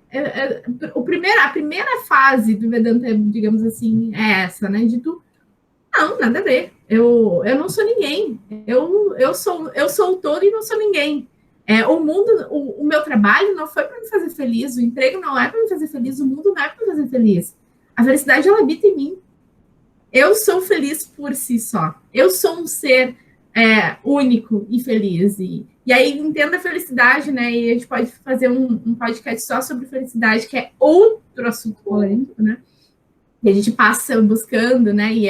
A primeira fase do Vedanta, digamos assim, é essa, né? De tu, não, nada a ver. Eu não sou ninguém. Eu sou o todo e não sou ninguém. O mundo, o meu trabalho não foi para me fazer feliz, o emprego não é para me fazer feliz, o mundo não é para me fazer feliz. A felicidade, ela habita em mim. Eu sou feliz por si só. Eu sou um ser único e feliz. E aí, entenda a felicidade, né? E a gente pode fazer um podcast só sobre felicidade, que é outro assunto polêmico, né? E a gente passa buscando, né? E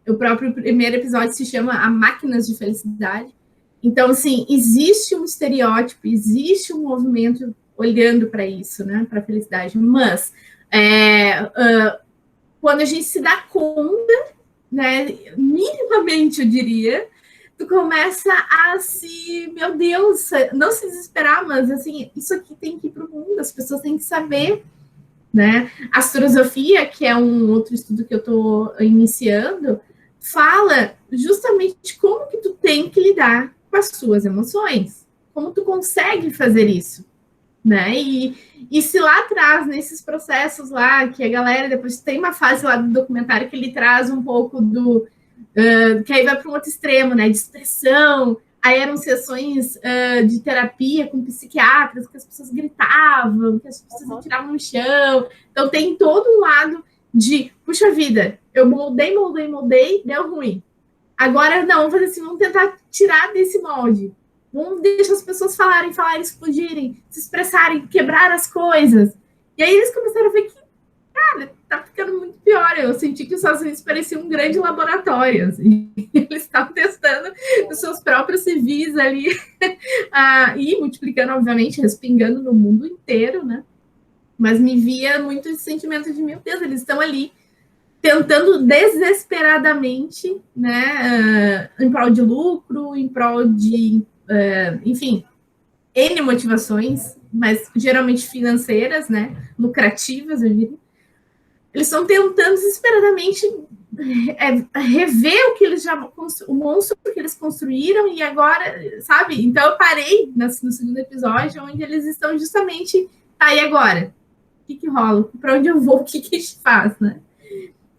o próprio primeiro episódio se chama A Máquinas de Felicidade. Então, assim, existe um estereótipo, existe um movimento olhando para isso, né, para a felicidade, mas quando a gente se dá conta, né, minimamente, eu diria, tu começa a meu Deus, não se desesperar, mas, assim, isso aqui tem que ir para o mundo, as pessoas têm que saber, né, a astrosofia, que é um outro estudo que eu estou iniciando, fala justamente como que tu tem que lidar com as suas emoções, como tu consegue fazer isso, né? E se lá atrás, nesses processos lá, que a galera, depois tem uma fase lá do documentário que ele traz um pouco que aí vai para um outro extremo, né? De expressão, aí eram sessões de terapia com psiquiatras, que as pessoas gritavam, que as pessoas atiravam no chão, então tem todo um lado de, puxa vida, eu moldei, deu ruim. Agora, não, vamos fazer assim, vamos tentar tirar desse molde. vamos deixar as pessoas falarem, explodirem, se expressarem, quebrar as coisas. E aí eles começaram a ver que, cara, tá ficando muito pior. Eu senti que os Estados Unidos pareciam um grande laboratório, assim. Eles estavam testando os seus próprios civis ali, e multiplicando, obviamente, respingando no mundo inteiro, né? Mas me via muito esse sentimento de, meu Deus, eles estão ali tentando desesperadamente, né, em prol de lucro, em prol de, enfim, N motivações, mas geralmente financeiras, né, lucrativas, eu diria. Eles estão tentando desesperadamente rever o que eles o monstro que eles construíram, e agora, sabe? Então eu parei no segundo episódio, onde eles estão justamente, tá, e agora? O que rola? Para onde eu vou? O que a gente faz, né?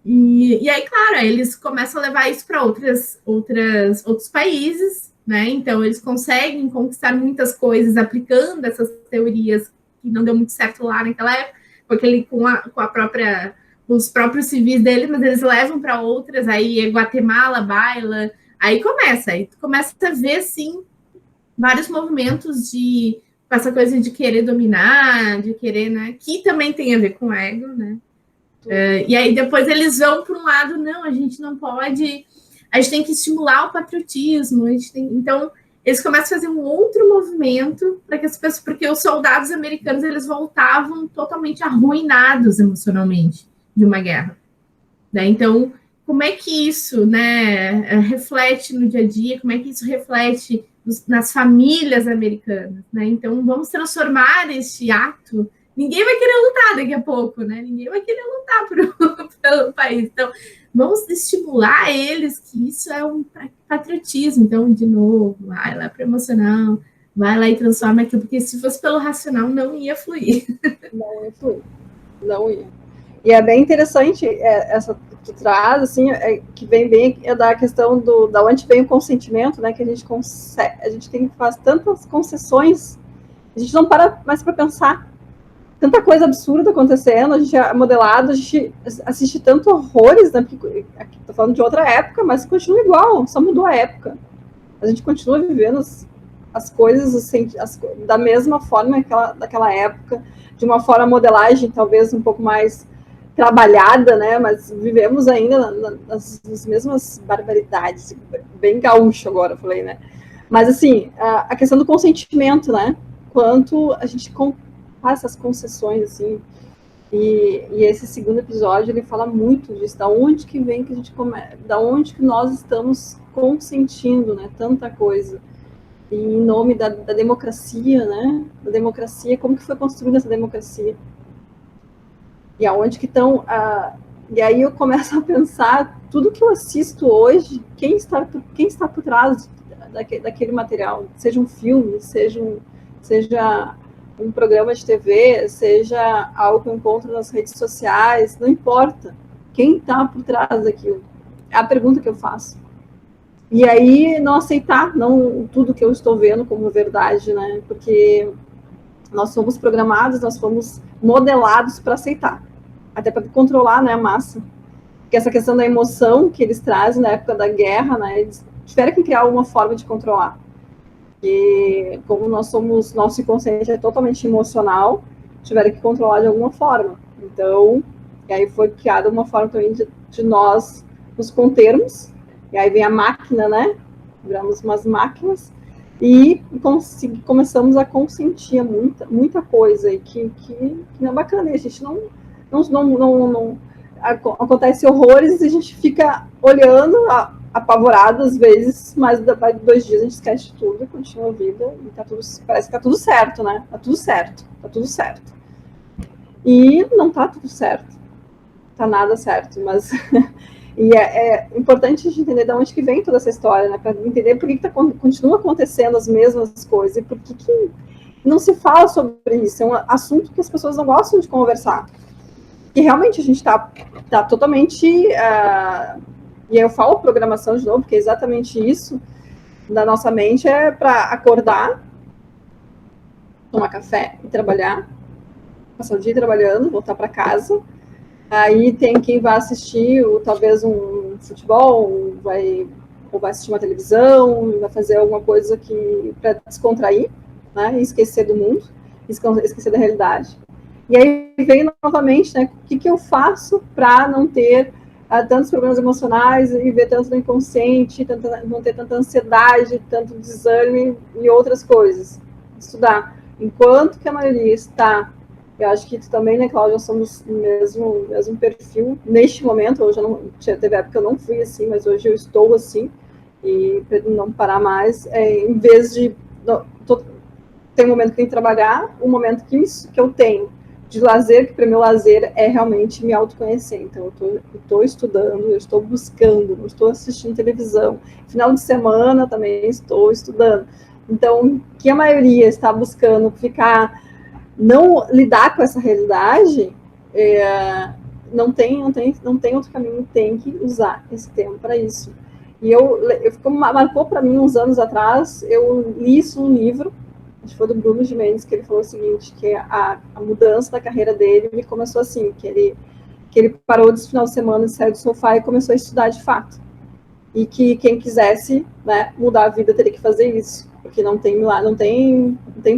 E aí, claro, eles começam a levar isso para outros países, né? Então, eles conseguem conquistar muitas coisas aplicando essas teorias que não deu muito certo lá naquela época, porque ele com a própria, os próprios civis deles, mas eles levam para outras, aí é Guatemala, Baila, aí tu começa a ver, sim, vários movimentos de essa coisa de querer dominar, de querer, né? Que também tem a ver com ego, né? E aí depois eles vão para um lado, não, a gente não pode, a gente tem que estimular o patriotismo, então eles começam a fazer um outro movimento para que as pessoas, porque os soldados americanos eles voltavam totalmente arruinados emocionalmente de uma guerra, né? Então, como é que isso, né, reflete no dia a dia, como é que isso reflete nas famílias americanas, né? Então, vamos transformar este ato. Ninguém vai querer lutar daqui a pouco, né? Ninguém vai querer lutar pelo país. Então, vamos estimular eles que isso é um patriotismo. Então, de novo, vai lá para o emocional, vai lá e transforma aquilo, porque se fosse pelo racional, não ia fluir. Não ia fluir. Não ia. E é bem interessante essa que tu traz, assim, que vem bem da questão da onde vem o consentimento, né? Que a gente faz tantas concessões, a gente não para mais para pensar. Tanta coisa absurda acontecendo, a gente é modelado, a gente assiste tanto horrores, né? Porque aqui tô falando de outra época, mas continua igual, só mudou a época. A gente continua vivendo as coisas assim, da mesma forma daquela época, de uma forma modelagem talvez um pouco mais trabalhada, né? Mas vivemos ainda nas mesmas barbaridades, bem gaúcho agora, falei, né? Mas assim, a questão do consentimento, né? Quanto a gente faz essas concessões, assim, e esse segundo episódio, ele fala muito disso, da onde que vem que a gente da onde que nós estamos consentindo, né, tanta coisa, e em nome da democracia, né, da democracia, como que foi construída essa democracia, e aonde que estão, e aí eu começo a pensar, tudo que eu assisto hoje, quem está por trás daquele material, seja um filme, seja um programa de TV, seja algo que eu encontro nas redes sociais, não importa quem está por trás daquilo. É a pergunta que eu faço. E aí não aceitar tudo que eu estou vendo como verdade, né? Porque nós somos programados, nós fomos modelados para aceitar, até para controlar, né, a massa. Porque essa questão da emoção que eles trazem na época da guerra, né, eles tiveram que criar uma forma de controlar. E como nosso inconsciente é totalmente emocional, tiveram que controlar de alguma forma. Então, e aí foi criada uma forma também de nós nos contermos, e aí vem a máquina, né? Viramos umas máquinas, e começamos a consentir muita coisa, e que não é bacana, e a gente não acontece horrores, e a gente fica olhando, apavorado às vezes, mas depois de 2 dias a gente esquece de tudo e continua a vida, e parece que tá tudo certo, né? Tá tudo certo. E não tá tudo certo. Tá nada certo, mas e é importante a gente entender de onde que vem toda essa história, né? Para entender por que continua acontecendo as mesmas coisas e por que não se fala sobre isso. É um assunto que as pessoas não gostam de conversar. E realmente a gente tá totalmente... E eu falo programação de novo, porque é exatamente isso da nossa mente, é para acordar, tomar café e trabalhar, passar o dia trabalhando, voltar para casa. Aí tem quem vai assistir talvez um futebol, vai ou vai assistir uma televisão, vai fazer alguma coisa para descontrair, né, e esquecer do mundo, esquecer da realidade. E aí vem novamente, né, o que eu faço para não ter tantos problemas emocionais e ver tanto no inconsciente, não ter tanta ansiedade, tanto desânimo e outras coisas. Estudar. Enquanto que a maioria está, eu acho que tu também, né, Cláudia, somos no mesmo perfil neste momento. Hoje eu não, teve época que eu não fui assim, mas hoje eu estou assim, e para não parar mais, em vez de... Tem um momento que tem que trabalhar, um momento que eu tenho de lazer, que para meu lazer é realmente me autoconhecer. Então, eu estou estudando, eu estou buscando, eu estou assistindo televisão. Final de semana também estou estudando. Então, que a maioria está buscando não lidar com essa realidade, não tem outro caminho, tem que usar esse tempo para isso. E marcou para mim uns anos atrás, eu li isso num livro, acho que foi do Bruno Gimenez, que ele falou o seguinte, que a mudança da carreira dele começou assim, que ele parou desse final de semana, saiu do sofá e começou a estudar de fato. E que quem quisesse, né, mudar a vida teria que fazer isso, porque não tem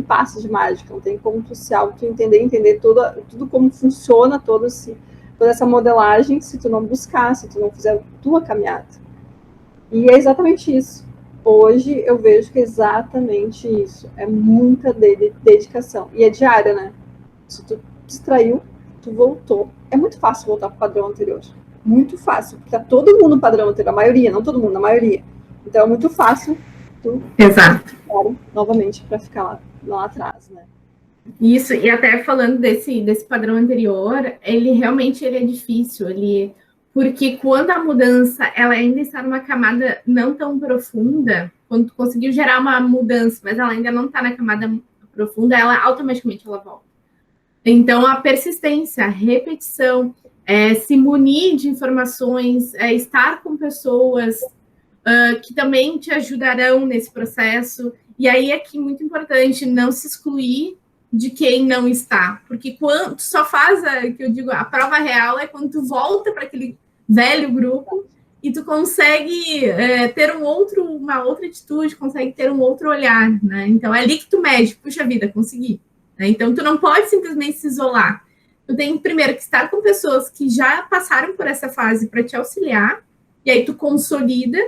passo de mágica, não tem como tu se entender tudo como funciona, toda essa modelagem, se tu não buscar, se tu não fizer a tua caminhada. E é exatamente isso. Hoje eu vejo que é exatamente isso. É muita dedicação. E é diária, né? Se tu distraiu, tu voltou. É muito fácil voltar para o padrão anterior. Muito fácil. Porque tá todo mundo no padrão anterior. A maioria, não todo mundo, a maioria. Então é muito fácil tu... Exato. Novamente para ficar lá atrás, né? Isso, e até falando desse padrão anterior, ele realmente é difícil. Porque quando a mudança ela ainda está numa camada não tão profunda, quando tu conseguiu gerar uma mudança, mas ela ainda não está na camada profunda, ela automaticamente volta. Então, a persistência, a repetição, se munir de informações, estar com pessoas que também te ajudarão nesse processo. E aí é que muito importante não se excluir de quem não está, porque quando tu só faz que eu digo, a prova real é quando tu volta para aquele velho grupo e tu consegue ter uma outra atitude, consegue ter um outro olhar, né? Então é ali que tu mede, puxa vida, consegui. Né? Então tu não pode simplesmente se isolar. Tu tem primeiro que estar com pessoas que já passaram por essa fase para te auxiliar, e aí tu consolida,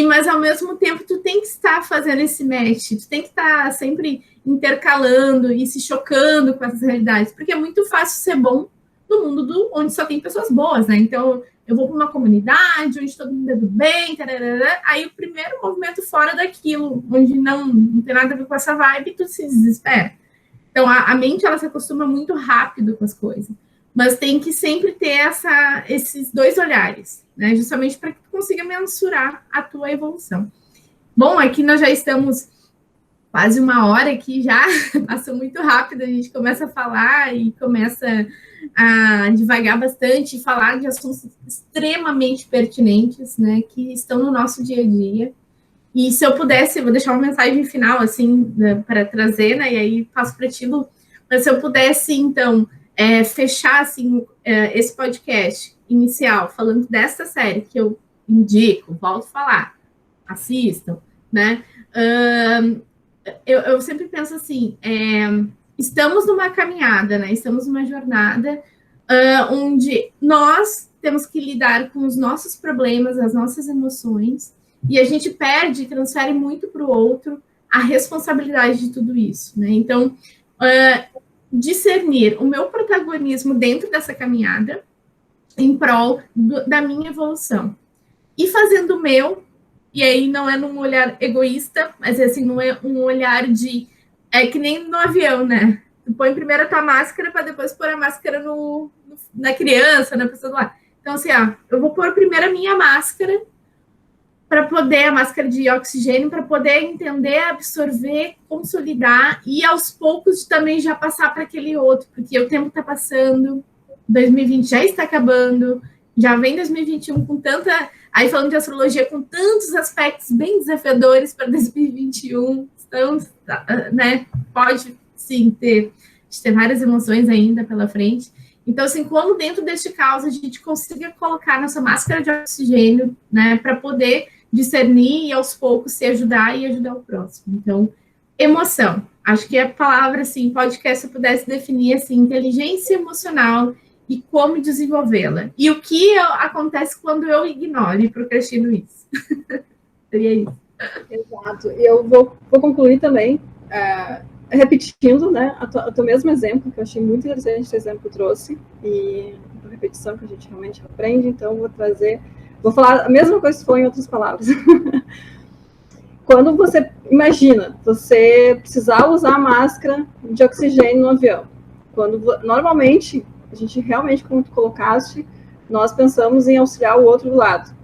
mas ao mesmo tempo tu tem que estar fazendo esse match, tu tem que estar sempre intercalando e se chocando com essas realidades, porque é muito fácil ser bom no mundo onde só tem pessoas boas, né? Então, eu vou para uma comunidade onde todo mundo é do bem, tarará, aí o primeiro movimento fora daquilo, onde não tem nada a ver com essa vibe, tu se desespera. Então, a mente, ela se acostuma muito rápido com as coisas, mas tem que sempre ter esses dois olhares, né? Justamente para que tu consiga mensurar a tua evolução. Bom, aqui nós já estamos quase uma hora aqui já, passou muito rápido, a gente começa a falar e começa a divagar bastante, falar de assuntos extremamente pertinentes, né, que estão no nosso dia a dia. E se eu pudesse, eu vou deixar uma mensagem final, assim, né, para trazer, né, e aí passo para ti, Lu, mas se eu pudesse, então, fechar, assim, esse podcast inicial, falando dessa série que eu indico, volto a falar, assistam, né, eu sempre penso assim, estamos numa caminhada, né? Estamos numa jornada onde nós temos que lidar com os nossos problemas, as nossas emoções, e a gente perde e transfere muito para o outro a responsabilidade de tudo isso, né? Então, discernir o meu protagonismo dentro dessa caminhada em prol da minha evolução. E fazendo o meu, e aí não é num olhar egoísta, mas assim, não é um olhar de... É que nem no avião, né? Tu põe primeiro a tua máscara para depois pôr a máscara na criança, na pessoa do lado. Então, assim, eu vou pôr primeiro a minha máscara para poder, a máscara de oxigênio, para poder entender, absorver, consolidar e aos poucos também já passar para aquele outro, porque o tempo está passando, 2020 já está acabando, já vem 2021 com tanta... Aí, falando de astrologia, com tantos aspectos bem desafiadores para 2021, então, né, pode, sim, ter várias emoções ainda pela frente. Então, assim, como dentro deste caos a gente consiga colocar nossa máscara de oxigênio, né, para poder discernir e aos poucos se ajudar e ajudar o próximo. Então, emoção. Acho que a palavra, assim, podcast, se eu pudesse definir, assim, inteligência emocional e como desenvolvê-la. E o que acontece quando eu ignoro e procrastino isso. Seria isso. Exato. E eu vou concluir também, repetindo, né, o teu mesmo exemplo, que eu achei muito interessante esse exemplo que eu trouxe, e a repetição que a gente realmente aprende, então vou falar a mesma coisa que foi em outras palavras. Quando você, imagina, você precisar usar máscara de oxigênio no avião. Normalmente, a gente realmente, como tu colocaste, nós pensamos em auxiliar o outro do lado.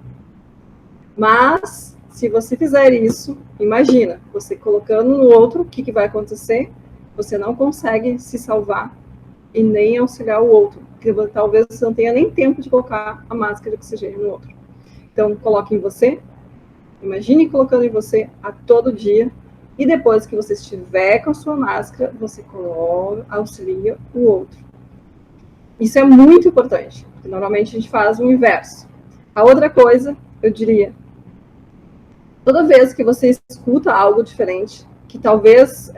Mas, se você fizer isso, imagina, você colocando no outro, o que vai acontecer? Você não consegue se salvar e nem auxiliar o outro, porque talvez você não tenha nem tempo de colocar a máscara de oxigênio no outro. Então, coloque em você, imagine colocando em você a todo dia, e depois que você estiver com a sua máscara, você auxilia o outro. Isso é muito importante, porque normalmente a gente faz o inverso. A outra coisa, eu diria, toda vez que você escuta algo diferente, que talvez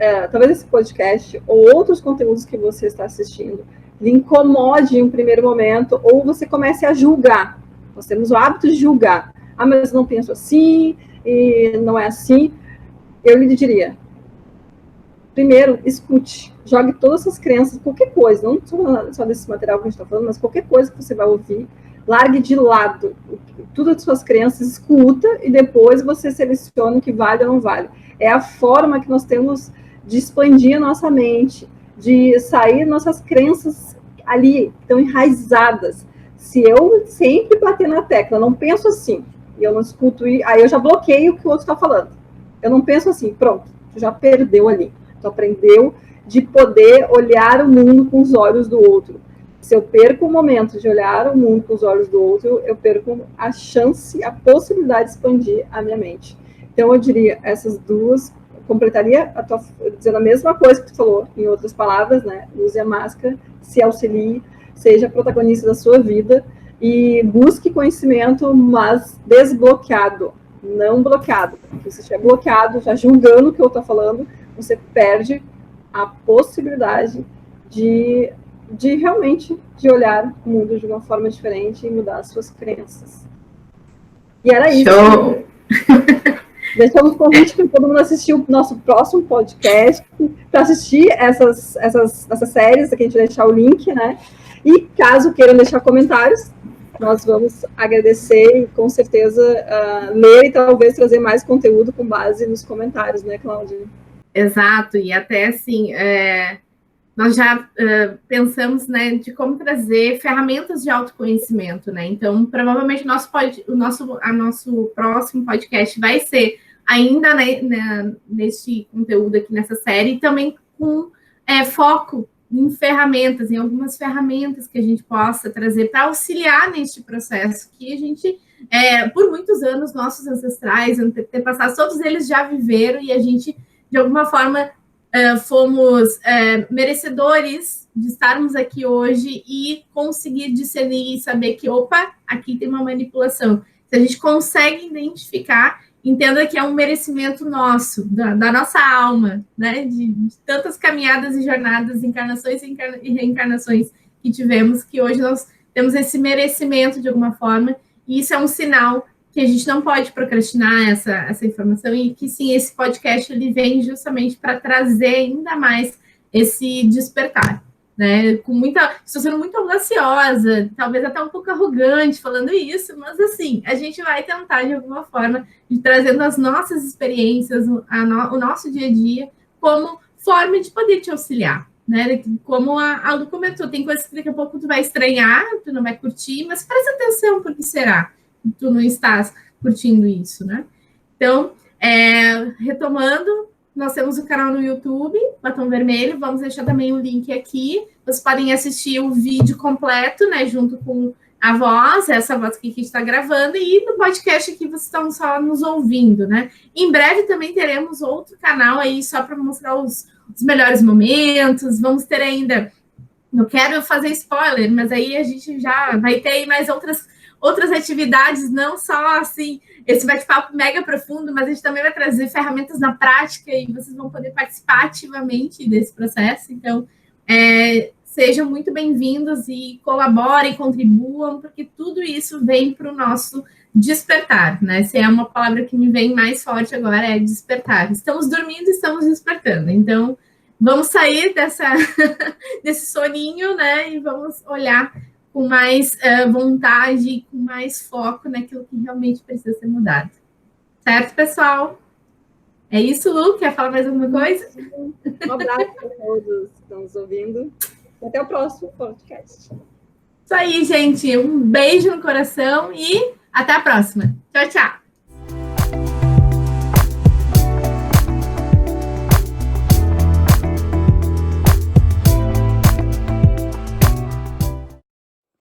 esse podcast ou outros conteúdos que você está assistindo lhe incomode em um primeiro momento, ou você comece a julgar. Nós temos o hábito de julgar. Ah, mas eu não penso assim, e não é assim. Eu lhe diria, primeiro, escute, jogue todas essas crenças, qualquer coisa, não só desse material que a gente está falando, mas qualquer coisa que você vai ouvir, largue de lado tudo as suas crenças, escuta, e depois você seleciona o que vale ou não vale. É a forma que nós temos de expandir a nossa mente, de sair nossas crenças ali, que estão enraizadas. Se eu sempre bater na tecla, não penso assim, e eu não escuto, aí eu já bloqueio o que o outro está falando. Eu não penso assim, pronto, tu já perdeu ali. Tu aprendeu de poder olhar o mundo com os olhos do outro. Se eu perco o momento de olhar o mundo com os olhos do outro, eu perco a chance, a possibilidade de expandir a minha mente. Então, eu diria, essas duas, completaria dizendo a mesma coisa que tu falou, em outras palavras, né? Use a máscara, se auxilie, seja protagonista da sua vida e busque conhecimento, mas desbloqueado, não bloqueado. Porque se estiver bloqueado, já julgando o que eu estou falando, você perde a possibilidade de realmente de olhar o mundo de uma forma diferente e mudar as suas crenças. E era isso. Show! Deixamos o convite para todo mundo assistir o nosso próximo podcast, para assistir essas séries, aqui a gente vai deixar o link, né? E caso queiram deixar comentários, nós vamos agradecer e com certeza ler e talvez trazer mais conteúdo com base nos comentários, né, Cláudia? Exato, e até assim, nós já pensamos, né, de como trazer ferramentas de autoconhecimento, né? Então, provavelmente o nosso próximo podcast vai ser ainda nesse conteúdo aqui nessa série, e também com foco em ferramentas, em algumas ferramentas que a gente possa trazer para auxiliar neste processo que a gente, por muitos anos, nossos ancestrais, antepassados, todos eles já viveram, e a gente, de alguma forma, fomos merecedores de estarmos aqui hoje e conseguir discernir e saber que, opa, aqui tem uma manipulação. Se a gente consegue identificar, entenda que é um merecimento nosso, da nossa alma, né? De tantas caminhadas e jornadas, encarnações e reencarnações que tivemos, que hoje nós temos esse merecimento de alguma forma, e isso é um sinal que a gente não pode procrastinar essa informação, e que sim, esse podcast ele vem justamente para trazer ainda mais esse despertar, né? Estou sendo muito audaciosa, talvez até um pouco arrogante falando isso, mas assim, a gente vai tentar de alguma forma de trazendo as nossas experiências, o nosso dia a dia, como forma de poder te auxiliar, né? Como a Lu comentou, tem coisas que daqui a pouco tu vai estranhar, tu não vai curtir, mas presta atenção, porque será? Tu não estás curtindo isso, né? Então, retomando, nós temos o canal no YouTube, Batom Vermelho, vamos deixar também o link aqui, vocês podem assistir o vídeo completo, né, junto com a voz, essa voz que a gente está gravando, e no podcast aqui vocês estão só nos ouvindo, né? Em breve também teremos outro canal aí, só para mostrar os melhores momentos, vamos ter ainda, não quero fazer spoiler, mas aí a gente já vai ter aí mais outras outras atividades, não só assim, esse bate-papo mega profundo, mas a gente também vai trazer ferramentas na prática e vocês vão poder participar ativamente desse processo. Então, sejam muito bem-vindos e colaborem, contribuam, porque tudo isso vem para o nosso despertar, né? Se é uma palavra que me vem mais forte agora, é despertar. Estamos dormindo, estamos despertando. Então, vamos sair desse soninho, né? E vamos olhar com mais vontade, com mais foco naquilo que realmente precisa ser mudado. Certo, pessoal? É isso, Lu? Quer falar mais alguma coisa? Um abraço para todos que estão nos ouvindo. Até o próximo podcast. Isso aí, gente. Um beijo no coração e até a próxima. Tchau, tchau.